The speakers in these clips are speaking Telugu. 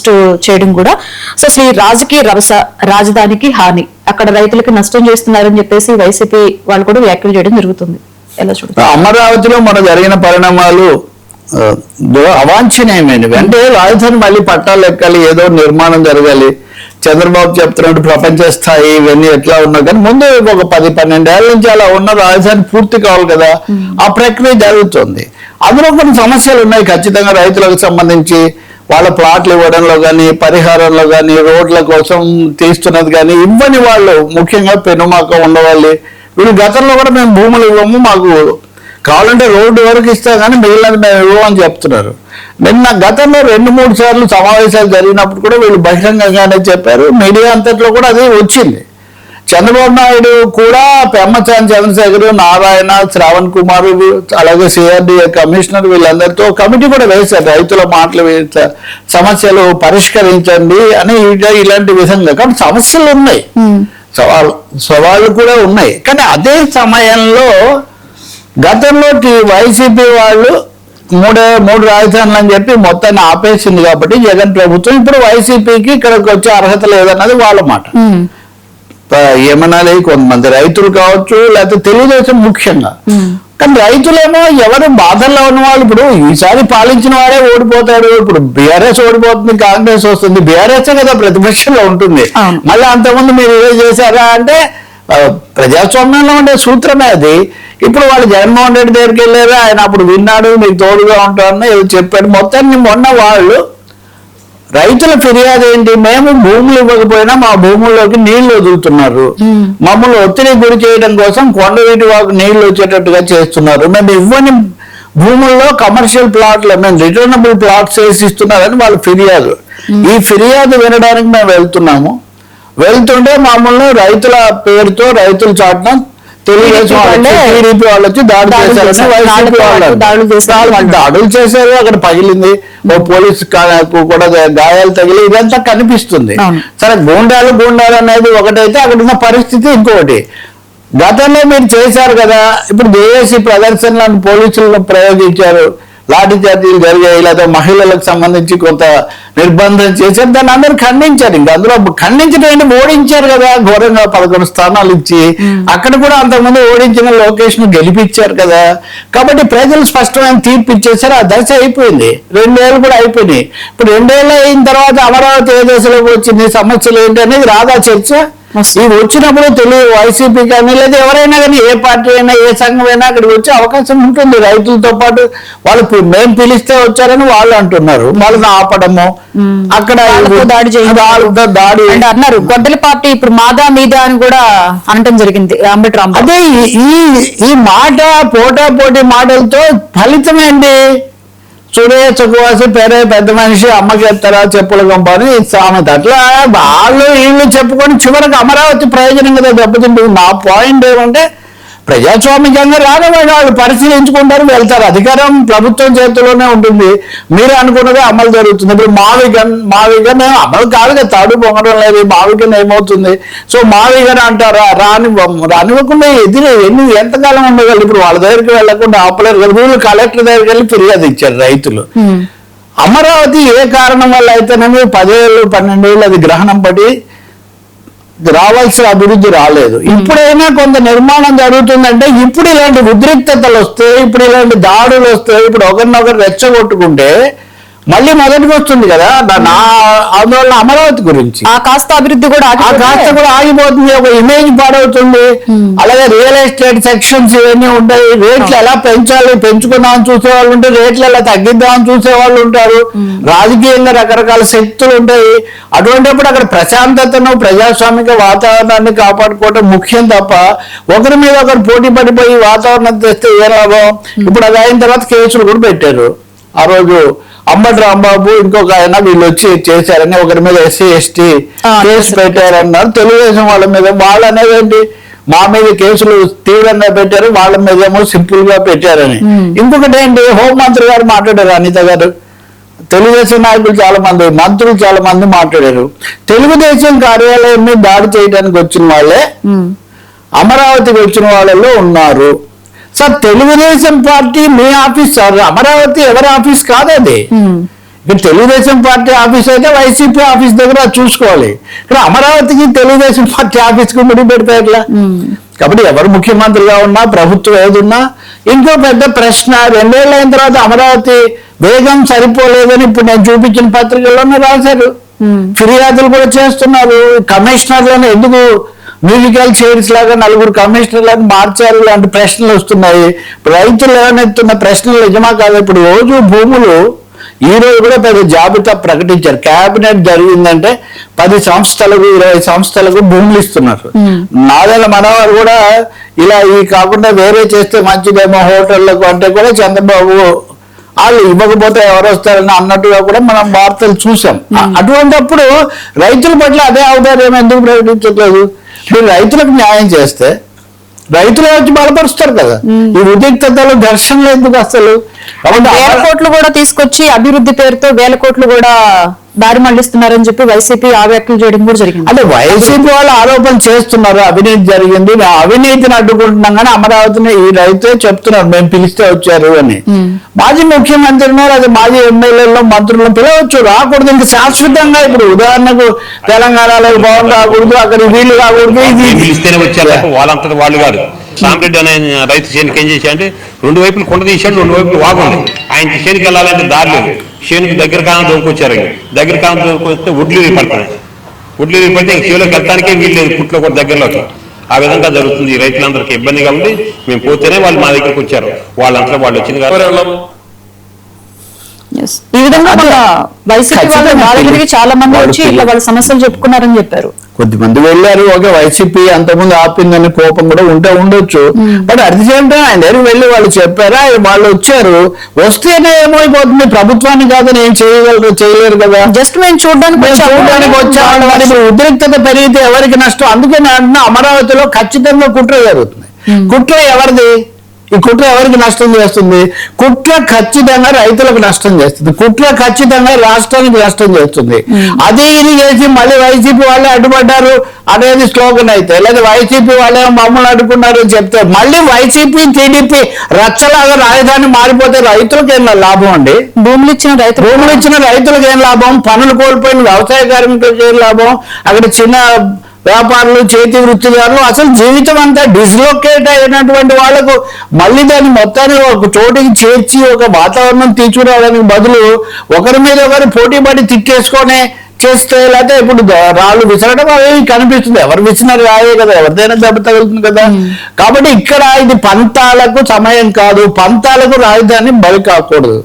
అరెస్ట్ చేయడం కూడా. సో అసలు ఈ రాజకీయ రభస రాజధానికి హాని, అక్కడ రైతులకి నష్టం చేస్తున్నారని చెప్పేసి వైసీపీ వాళ్ళు కూడా వ్యాఖ్యలు చేయడం జరుగుతుంది. ఎలా చూడండి? అమరావతిలో మన జరిగిన పరిణామాలు అవాంఛనీయమైనవి. అంటే రాజధాని మళ్ళీ పట్టాలు ఎక్కాలి, ఏదో నిర్మాణం జరగాలి. చంద్రబాబు చెప్తున్నట్టు ప్రపంచ స్థాయి ఇవన్నీ ఎట్లా ఉన్నా కానీ ముందు ఒక 10-12 ఏళ్ల నుంచి అలా ఉన్న రాజధాని పూర్తి కావాలి కదా, ఆ ప్రక్రియ జరుగుతుంది. అందులో కొన్ని సమస్యలు ఉన్నాయి ఖచ్చితంగా. రైతులకు సంబంధించి వాళ్ళ ప్లాట్లు ఇవ్వడంలో కానీ, పరిహారంలో కానీ, రోడ్ల కోసం తీస్తున్నది కానీ ఇవ్వని వాళ్ళు, ముఖ్యంగా పెనుమాక ఉండవాలి. వీళ్ళు గతంలో కూడా మేము భూములు ఇవ్వము, మాకు కావాలంటే రోడ్డు వరకు ఇస్తా కానీ మిగిలినది మేము ఇవ్వమని చెప్తున్నారు. నిన్న గతంలో 2-3 సార్లు సమావేశాలు జరిగినప్పుడు కూడా వీళ్ళు బహిరంగంగానే చెప్పారు. మీడియా అంతట్లో కూడా అది వచ్చింది. చంద్రబాబు నాయుడు కూడా పెమ్మసాని చంద్రశేఖర్, నారాయణ, శ్రావణ్ కుమార్, అలాగే సిఆర్డీఏ కమిషనర్ వీళ్ళందరితో కమిటీ కూడా వేశారు. రైతుల మాటలు సమస్యలు పరిష్కరించండి అని ఇలాంటి విధంగా. కాబట్టి సమస్యలు ఉన్నాయి, సవాళ్ళు కూడా ఉన్నాయి. కానీ అదే సమయంలో గతంలో వైసీపీ వాళ్ళు మూడు రాజధానులు అని చెప్పి మొత్తాన్ని ఆపేసింది. కాబట్టి జగన్ ప్రభుత్వం ఇప్పుడు వైసీపీకి ఇక్కడికి వచ్చే అర్హత లేదన్నది వాళ్ళ మాట. ఏమనాలి, కొంతమంది రైతులు కావచ్చు, లేకపోతే తెలుగుదేశం ముఖ్యంగా. కానీ రైతులేమో ఎవరు బాధల్లో ఉన్న వాళ్ళు, ఇప్పుడు ఈసారి పాలించిన వాడే ఓడిపోతాడు. ఇప్పుడు బీఆర్ఎస్ ఓడిపోతుంది, కాంగ్రెస్ వస్తుంది. బీఆర్ఎస్ కదా ప్రతిపక్షంలో ఉంటుంది. మళ్ళీ అంతకుముందు మీరు ఏదో చేశారా అంటే ప్రజాస్వామ్యంలో ఉండే సూత్రమే అది. ఇప్పుడు వాళ్ళు జగన్మోహన్ రెడ్డి దగ్గరికి వెళ్ళారు, ఆయన అప్పుడు విన్నాడు, మీకు తోడుగా ఉంటారని ఏదో చెప్పాడు. మొత్తాన్ని మొన్న వాళ్ళు రైతుల ఫిర్యాదు ఏంటి, మేము భూములు ఇవ్వకపోయినా మా భూముల్లోకి నీళ్లు వదులుతున్నారు, మమ్మల్ని ఒత్తిడి గురి చేయడం కోసం కొండవీటి వాకు నీళ్లు వచ్చేటట్టుగా చేస్తున్నారు, మేము ఇవ్వని భూముల్లో కమర్షియల్ ప్లాట్లు, మేము రిటర్నబుల్ ప్లాట్స్ వేసి ఇస్తున్నారని వాళ్ళ ఫిర్యాదు. ఈ ఫిర్యాదు వినడానికి మేము వెళ్తుంటే మమ్మల్ని రైతుల పేరుతో రైతుల చాటున తెలుగుదేశం టీడీపీ వాళ్ళు వచ్చి దాడులు చేశారు. అక్కడ పగిలింది, ఓ పోలీస్ కూడా గాయాలు తగిలి, ఇదంతా కనిపిస్తుంది. సరే గూండాలు అనేది ఒకటైతే అక్కడ ఉన్న పరిస్థితి ఇంకొకటి. గతంలో మీరు చేశారు కదా, ఇప్పుడు దేశీ ప్రదర్శనలను పోలీసులను ప్రయోగించారు, లాఠీ చార్జీలు జరిగాయి, లేదా మహిళలకు సంబంధించి కొంత నిర్బంధం చేశారు. దాన్ని అందరూ ఖండించారు. ఇంకా అందులో ఖండించడం ఓడించారు కదా, ఘోరంగా 11 స్థానాలు ఇచ్చి. అక్కడ కూడా అంతకుముందు ఓడించిన లోకేష్ ను గెలిపించారు కదా. కాబట్టి ప్రజలు స్పష్టమైన తీర్పు ఇచ్చేసారు. ఆ దశ అయిపోయింది. 2 ఏళ్ళు కూడా అయిపోయినాయి. ఇప్పుడు 2 ఏళ్ళు అయిన తర్వాత అమరావతి ఏ దశలోకి వచ్చింది, సమస్యలు ఏంటి అనేది రాదా చర్చ. ఇవి వచ్చినప్పుడు తెలుగు వైసీపీ కానీ లేదా ఎవరైనా కానీ, ఏ పార్టీ అయినా, ఏ సంఘం అయినా అక్కడికి వచ్చే అవకాశం ఉంటుంది. రైతులతో పాటు వాళ్ళు మేము పిలిస్తే వచ్చారని వాళ్ళు అంటున్నారు. వాళ్ళని ఆపడము, అక్కడ దాడి అన్నారు. గొడ్డలి పార్టీ ఇప్పుడు మాదా మీద అని కూడా అనటం జరిగింది అంబటి రాంబాబు. అదే ఈ మాట పోటాపోటీ మాటలతో ఫలితం ఏంటి? చూడే చుక్కువాసి పేరే పెద్ద మనిషి, అమ్మకి ఎత్తారా చెప్పుల గంపని సామెత. అట్లా వీళ్ళు చెప్పుకొని చివరికి అమరావతి ప్రయోజనం కదా దెబ్బతింటుంది. నా పాయింట్ ఏమంటే ప్రజాస్వామికంగా రానివాడు వాళ్ళు పరిశీలించుకుంటారు, వెళ్తారు. అధికారం ప్రభుత్వం చేతిలోనే ఉంటుంది. మీరు అనుకున్నదే అమలు జరుగుతుంది. ఇప్పుడు మావిగన్ అమలు కాదు కదా, తాడు పొంగడం లేదు. మావిగన్ ఏమవుతుంది? సో మావిగన్ అంటారా, రానివ్వకుండా ఎంతకాలం ఉండగలరు? ఇప్పుడు వాళ్ళ దగ్గరికి వెళ్లకుండా ఆపలేరు కదా. వీళ్ళు కలెక్టర్ దగ్గరికి వెళ్ళి ఫిర్యాదు ఇచ్చారు రైతులు. అమరావతి ఏ కారణం వల్ల అయితేనేమి 10 ఏళ్ళు 12 ఏళ్ళు అది గ్రహణం పడి రావాల్సిన అభివృద్ధి రాలేదు. ఇప్పుడైనా కొంత నిర్మాణం జరుగుతుందంటే ఇప్పుడు ఇలాంటి ఉద్రిక్తతలు వస్తాయి, ఇప్పుడు ఇలాంటి దాడులు వస్తాయి. ఇప్పుడు ఒకరినొకరు రెచ్చగొట్టుకుంటే మళ్ళీ మొదటికి వస్తుంది కదా. నా ఆందోళన అమరావతి గురించి. ఆ కాస్త అభివృద్ధి కూడా ఆగిపోతుంది, ఒక ఇమేజ్ పాడవుతుంది. అలాగే రియల్ ఎస్టేట్ సెక్షన్స్ ఇవన్నీ ఉంటాయి. రేట్లు ఎలా పెంచాలి, పెంచుకుందామని చూసేవాళ్ళు ఉంటారు, రేట్లు ఎలా తగ్గిద్దామని చూసేవాళ్ళు ఉంటారు. రాజకీయంగా రకరకాల శక్తులు ఉంటాయి. అటువంటిప్పుడు అక్కడ ప్రశాంతతను, ప్రజాస్వామిక వాతావరణాన్ని కాపాడుకోవడం ముఖ్యం తప్ప ఒకరి మీద ఒకరు పోటీ పడిపోయి వాతావరణం తెస్తే ఏ లాభం? ఇప్పుడు అది అయిన తర్వాత కేసులు కూడా పెట్టారు. ఆ రోజు అంబటి రాంబాబు ఇంకొక ఆయన వీళ్ళు వచ్చి చేశారని ఒకరి మీద SC ST కేసు పెట్టారన్నారు. తెలుగుదేశం వాళ్ళ మీద. వాళ్ళు అనేది ఏంటి, మా మీద కేసులు తీవ్రంగా పెట్టారు, వాళ్ళ మీద ఏమో సింపుల్ గా పెట్టారని. ఇంకొకటి ఏంటి, హోంమంత్రి గారు మాట్లాడారు, అనిత గారు. తెలుగుదేశం నాయకులు చాలా మంది, మంత్రులు చాలా మంది మాట్లాడారు. తెలుగుదేశం కార్యాలయం మీద దాడి చేయడానికి వచ్చిన వాళ్ళే అమరావతికి వచ్చిన వాళ్ళలో ఉన్నారు. సార్ తెలుగుదేశం పార్టీ మీ ఆఫీస్ సార్, అమరావతి ఎవరి ఆఫీస్ కాదు అది. ఇక్కడ తెలుగుదేశం పార్టీ ఆఫీస్ అయితే వైసీపీ ఆఫీస్ దగ్గర అది చూసుకోవాలి. ఇక్కడ అమరావతికి తెలుగుదేశం పార్టీ ఆఫీస్కి ముడి పెడితే ఎట్లా? కాబట్టి ఎవరు ముఖ్యమంత్రిగా ఉన్నా, ప్రభుత్వం ఏదున్నా, ఇంకో పెద్ద ప్రశ్న 2 ఏళ్ళు అయిన తర్వాత అమరావతి వేగం సరిపోలేదని ఇప్పుడు నేను చూపించిన పత్రికల్లోనే రాశారు. ఫిర్యాదులు కూడా చేస్తున్నారు. కమిషనర్లను ఎందుకు మ్యూజికల్ చైర్స్ లాగా 4 కమిషనర్లను మార్చారు లాంటి ప్రశ్నలు వస్తున్నాయి. రైతులు ఏమనెత్తున్న ప్రశ్నలు నిజమా కాదు? ఇప్పుడు రోజు భూములు ఈ రోజు కూడా పెద్ద జాబితా ప్రకటించారు. కేబినెట్ జరిగిందంటే 10 సంస్థలకు 20 సంస్థలకు భూములు ఇస్తున్నారు. నాదెళ్ల మనవారు కూడా ఇలా ఈ కాకుండా వేరే చేస్తే మంచిదేమో హోటళ్లకు అంటే కూడా చంద్రబాబు వాళ్ళు ఇవ్వకపోతే ఎవరు వస్తారని అన్నట్టుగా కూడా మనం వార్తలు చూసాం. అటువంటిప్పుడు రైతుల పట్ల అదే ఔదార్యం ఎందుకు ప్రకటించట్లేదు? మీరు రైతులకు న్యాయం చేస్తే రైతులు వచ్చి బలపరుస్తారు కదా. ఈ ఉద్రిక్తతలు ఘర్షణలు ఎందుకు అసలు? వేల కోట్లు కూడా తీసుకొచ్చి అభివృద్ధి పేరుతో వేల కోట్లు కూడా దారి మళ్లిస్తున్నారని చెప్పి వైసీపీ ఆ వ్యాఖ్యలు చేయడం కూడా జరిగింది. అంటే వైసీపీ వాళ్ళు ఆరోపణ చేస్తున్నారు అవినీతి జరిగింది, అవినీతిని అడ్డుకుంటున్నాం కానీ అమరావతిని ఈ రైతే చెప్తున్నారు మేము పిలిస్తే వచ్చారు అని. మాజీ ముఖ్యమంత్రిని అది మాజీ ఎమ్మెల్యేలను మంత్రులను పిలవచ్చు, రాకూడదు. ఇంకా శాశ్వతంగా ఇప్పుడు ఉదాహరణకు తెలంగాణలో పవన్ రాకూడదు, అక్కడ వీళ్ళు రాకూడదు, ఇది పిలిస్తేనే వచ్చారు వాళ్ళంతటి వాళ్ళు కాదు. సాంబ్రెడ్డి అనే రైతు చేనుకి ఏం చేశాడంటే 2 వైపులు కొండ తీశాడు, 2 వైపులు వాగుంది. ఆయన చేనుకి వెళ్ళాలంటే దారి లేదు. చేనుకి దగ్గర కాలం దొంగకొచ్చారు. దగ్గర కాలం దొంగకొస్తే ఒడ్లు పడుతున్నాయి. ఒడ్లు పడితే చేలోకి వెళ్తానికే వీళ్ళు లేదు, పుట్లో కూడా దగ్గరలోకి. ఆ విధంగా జరుగుతుంది. రైతులందరికీ ఇబ్బందిగా ఉంది. మేము పోతేనే వాళ్ళు మా దగ్గరికి వచ్చారు. వాళ్ళంతా వాళ్ళు వచ్చింది కాదు. ఈ విధంగా వైసీపీ వాళ్ళు చాలా మంది వచ్చి ఇట్లా వాళ్ళ సమస్యలు చెప్పుకున్నారని చెప్పారు. కొద్దిమంది వెళ్ళారు, ఓకే వైసీపీ అంతకుముందు ఆపిందని కోపం కూడా ఉండొచ్చు. But at the same time ఆయన దగ్గర వెళ్ళి వాళ్ళు చెప్పారా, వాళ్ళు వచ్చారు. వస్తేనే ఏమైపోతుంది, ప్రభుత్వాన్ని కాదని ఏం చేయలేరు కదా. జస్ట్ మేము చూడడానికి వచ్చామని మరి ఉద్రిక్తత పెరిగితే ఎవరికి నష్టం? అందుకే నేను అంటున్నా అమరావతిలో ఖచ్చితంగా కుట్ర జరుగుతుంది. కుట్ర ఎవరిది? ఈ కుట్ర ఎవరికి నష్టం చేస్తుంది? కుట్ర ఖచ్చితంగా రైతులకు నష్టం చేస్తుంది, కుట్ర ఖచ్చితంగా రాష్ట్రానికి నష్టం చేస్తుంది. అది ఇది చేసి మళ్ళీ వైసీపీ వాళ్ళే అడ్డుపడ్డారు అనేది స్లోగన్ అయితే, లేదా వైసీపీ వాళ్ళే మమ్మల్ని అడ్డుకున్నారు అని చెప్తే మళ్ళీ వైసీపీ టీడీపీ రచ్చలాగా రాజధాని మారిపోతే రైతులకు ఏం లాభం అండి? భూములు ఇచ్చిన రైతులకు ఏం లాభం? పనులు కోల్పోయిన వ్యవసాయ కార్మికులకు ఏం లాభం? అక్కడ చిన్న వ్యాపారులు, చేతి వృత్తిదారులు, అసలు జీవితం అంతా డిస్లొకేట్ అయినటువంటి వాళ్లకు మళ్ళీ దాన్ని మొత్తాన్ని ఒక చోటికి చేర్చి ఒక వాతావరణం తీసుకురావడానికి బదులు ఒకరి మీద ఒకరు పోటీ పడి తిట్టేసుకొని చేస్తే, లేకపోతే ఇప్పుడు రాళ్ళు విసరడం అవి కనిపిస్తుంది. ఎవరు విసినారు రాయే కదా, ఎవరిదైనా దెబ్బ తగులుతుంది కదా. కాబట్టి ఇక్కడ ఇది పంతాలకు సమయం కాదు, పంతాలకు రాజధాని బలి కాకూడదు.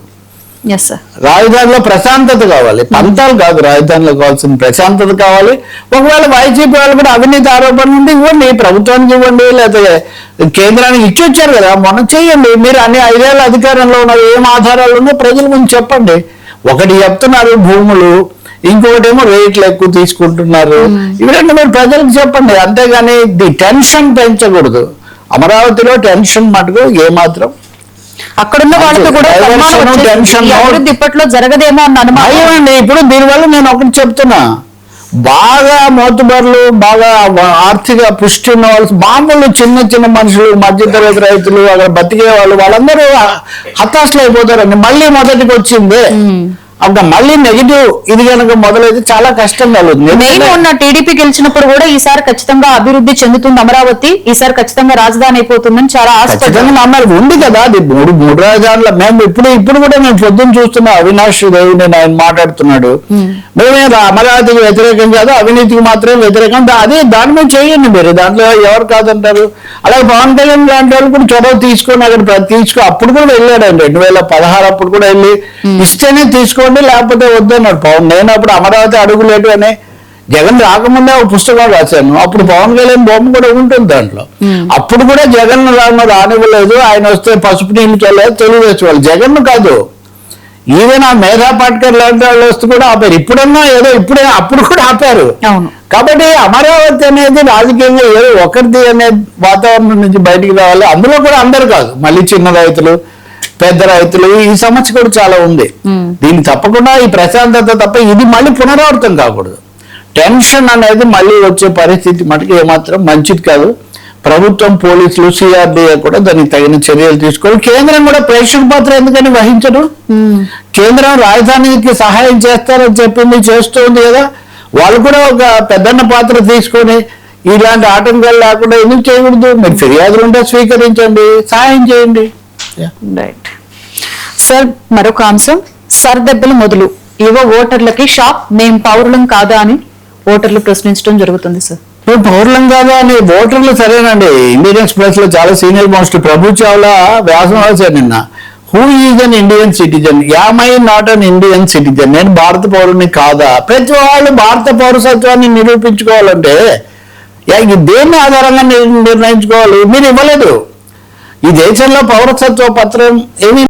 రాజధానిలో ప్రశాంతత కావాలి, పంతాలు కాదు. రాజధానిలో కావాల్సిన ప్రశాంతత కావాలి. ఒకవేళ వైసీపీ వాళ్ళు కూడా అవినీతి ఆరోపణ ఉంది, ఇవ్వండి, ప్రభుత్వానికి ఇవ్వండి, లేకపోతే కేంద్రానికి ఇచ్చి వచ్చారు కదా, మనం చేయండి. మీరు అన్ని 5 ఏళ్ళ అధికారంలో ఉన్నారు, ఏం ఆధారాలు ఉన్నాయో ప్రజల ముందు చెప్పండి. ఒకటి చెప్తున్నారు భూములు, ఇంకొకటేమో రేట్లు ఎక్కువ తీసుకుంటున్నారు. ఇవి రెండు మీరు ప్రజలకు చెప్పండి, అంతేగాని టెన్షన్ పెంచకూడదు. అమరావతిలో టెన్షన్ మటుకు ఏమాత్రం అక్కడున్న వాళ్ళకి కూడా ఇప్పట్లో జరగదేమో అన్న అనుమానం అండి. ఇప్పుడు దీనివల్ల నేను ఒకటి చెప్తున్నా, బాగా మోతుబర్లు, బాగా ఆర్థిక పుష్టి ఉన్న వాళ్ళు, మామూలు చిన్న మనుషులు, మధ్యతరగతి రైతులు, అక్కడ బతికే వాళ్ళు, వాళ్ళందరూ హతాశలు అయిపోతారండి. మళ్ళీ మొదటికి వచ్చింది అక్కడ మళ్ళీ నెగిటివ్ ఇది కనుక మొదలైతే చాలా కష్టం కలుగుతుంది. మెయిన్ ఉన్న టీడీపీ గెలిచినప్పుడు కూడా ఈసారి ఖచ్చితంగా అభివృద్ధి చెందుతుంది అమరావతి, ఈసారి ఖచ్చితంగా రాజధాని అయిపోతుందని చాలా ఖచ్చితంగా నమ్మారు. ఉంది కదా అది మూడు రాజధానుల. మేము ఇప్పుడు కూడా మేము పొద్దున్న చూస్తున్నా అవినాష్ దేవుని ఆయన మాట్లాడుతున్నాడు, మేమే అమరావతికి వ్యతిరేకం కాదు, అవినీతికి మాత్రమే వ్యతిరేకం. అదే దాని మీద చేయండి మీరు, దాంట్లో ఎవరు కాదంటారు. అలాగే పవన్ కళ్యాణ్ లాంటి వాళ్ళు కూడా చొరవ తీసుకొని అక్కడ అప్పుడు కూడా వెళ్ళాడండి 2016 అప్పుడు కూడా వెళ్ళి ఇస్తేనే తీసుకోండి లేకపోతే వద్దన్నాడు పవన్. నేను అప్పుడు అమరావతి అడుగులేటు అని జగన్ రాకముందే ఒక పుస్తకం రాశాను. అప్పుడు పవన్ కళ్యాణ్ బొమ్మ కూడా ఉంటుంది దాంట్లో. అప్పుడు కూడా జగన్ రానివ్వలేదు, ఆయన వస్తే పసుపు నీళ్ళకి వెళ్ళలేదు తెలుగుదేశం వాళ్ళు. జగన్ కాదు, ఈవెన్ ఆ మేధా పాట్కర్ లాంటి వాళ్ళు వస్తే కూడా ఆపారు. ఇప్పుడన్నా ఏదో అప్పుడు కూడా ఆపారు. కాబట్టి అమరావతి అనేది రాజకీయంగా ఏదో ఒకరిది అనే వాతావరణం నుంచి బయటికి రావాలి. అందులో కూడా అందరు కాదు, మళ్ళీ చిన్న రైతులు, పెద్ద రైతులు, ఈ సమస్య కూడా చాలా ఉంది. దీన్ని తప్పకుండా ఈ ప్రశాంతత తప్ప ఇది మళ్ళీ పునరావృతం కాకూడదు. టెన్షన్ అనేది మళ్ళీ వచ్చే పరిస్థితి మటుకు ఏమాత్రం మంచిది కాదు. ప్రభుత్వం, పోలీసులు, సిఆర్డీఏ కూడా దానికి తగిన చర్యలు తీసుకోవాలి. కేంద్రం కూడా ప్రేక్షక పాత్ర ఎందుకని వహించరు? కేంద్రం రాజధానికి సహాయం చేస్తారని చెప్పింది, చేస్తుంది కదా. వాళ్ళు కూడా ఒక పెద్దన్న పాత్ర తీసుకొని ఇలాంటి ఆటంకాలు లేకుండా ఎందుకు చేయకూడదు? మీరు ఫిర్యాదులు ఉంటే స్వీకరించండి, సహాయం చేయండి. రైట్ సార్, మరొక అంశం, సర్దెబ్బలు మొదలు యువ ఓటర్లకి షాక్, మేం పౌరులం కాదా అని ఓటర్లు ప్రశ్నించడం జరుగుతుంది సార్. మేము పౌరులం కాదా అని ఓటర్లు సరేనండి. ఇండియన్ ఎక్స్ప్రెస్ లో చాలా సీనియర్ మోస్ట్ ప్రభు చావ్లా వ్యాసం రాశారు నిన్న. Who is an Indian citizen, am I not an Indian citizen, నేను భారత పౌరుని కాదా? ప్రతి వాళ్ళు భారత పౌరసత్వాన్ని నిరూపించుకోవాలంటే దేన్ని ఆధారంగా నిర్ణయించుకోవాలి? మీరు ఇవ్వలేదు. ఈ దేశంలో పౌరసత్వ పత్రం ఏమీ